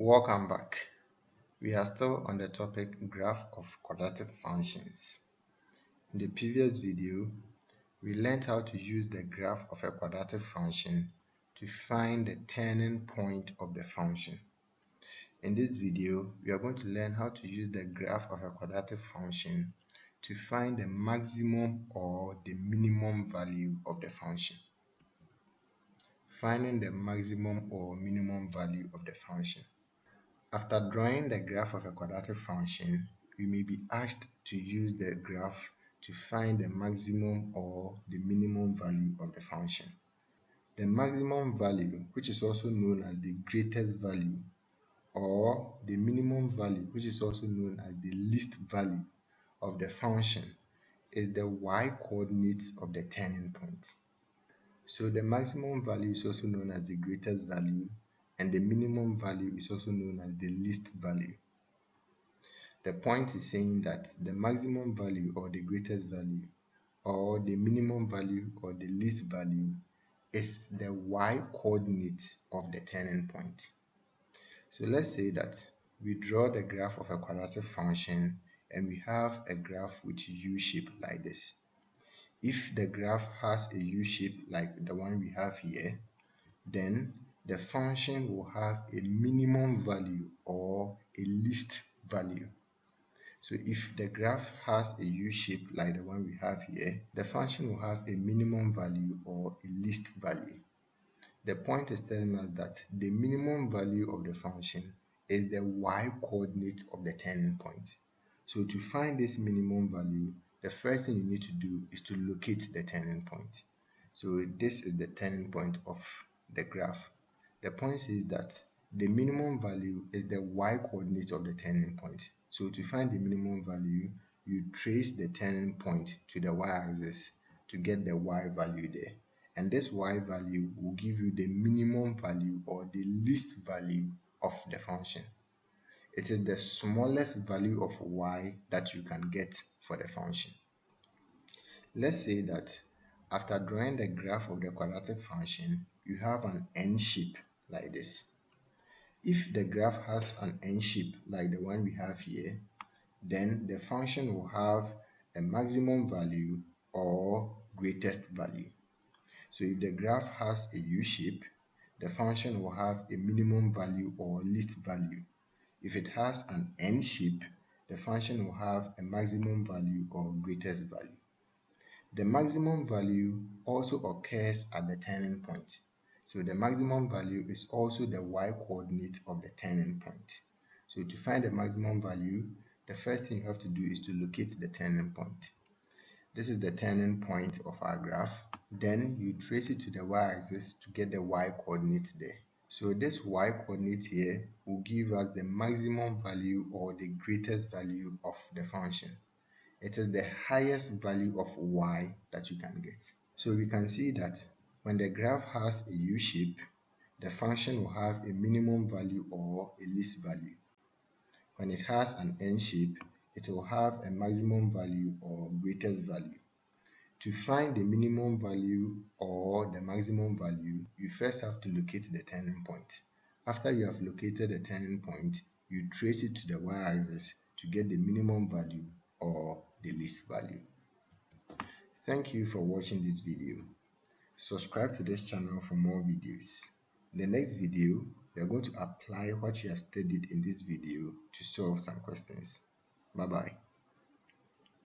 Welcome back. We are still on the topic graph of quadratic functions. In the previous video, we learned how to use the graph of a quadratic function to find the turning point of the function. In this video, we are going to learn how to use the graph of a quadratic function to find the maximum or the minimum value of the function. Finding the maximum or minimum value of the function. After drawing the graph of a quadratic function, we may be asked to use the graph to find the maximum or the minimum value of the function. The maximum value, which is also known as the greatest value, or the minimum value, which is also known as the least value of the function, is the y-coordinate of the turning point. So the maximum value is also known as the greatest value, and the minimum value is also known as the least value. The point is saying that the maximum value or the greatest value or the minimum value or the least value is the y-coordinate of the turning point. So let's say that we draw the graph of a quadratic function and we have a graph with U shape like this. If the graph has a U shape like the one we have here, then the function will have a minimum value or a least value. So if the graph has a U shape like the one we have here, the function will have a minimum value or a least value. The point is telling us that the minimum value of the function is the y-coordinate of the turning point. So to find this minimum value, the first thing you need to do is to locate the turning point. So this is the turning point of the graph. The point is that the minimum value is the y-coordinate of the turning point. So to find the minimum value, you trace the turning point to the y-axis to get the y value there. And this y value will give you the minimum value or the least value of the function. It is the smallest value of y that you can get for the function. Let's say that after drawing the graph of the quadratic function, you have an N shape like this. If the graph has an N shape like the one we have here, then the function will have a maximum value or greatest value. So if the graph has a U shape, the function will have a minimum value or least value. If it has an N shape, the function will have a maximum value or greatest value. The maximum value also occurs at the turning point. So the maximum value is also the y-coordinate of the turning point. So to find the maximum value, the first thing you have to do is to locate the turning point. This is the turning point of our graph. Then you trace it to the y-axis to get the y-coordinate there. So this y-coordinate here will give us the maximum value or the greatest value of the function. It is the highest value of y that you can get. So we can see that when the graph has a U shape, the function will have a minimum value or a least value. When it has an N shape, it will have a maximum value or greatest value. To find the minimum value or the maximum value, you first have to locate the turning point. After you have located the turning point, you trace it to the y-axis to get the minimum value or the least value. Thank you for watching this video. Subscribe to this channel for more videos. In the next video, we are going to apply what you have studied in this video to solve some questions. Bye bye.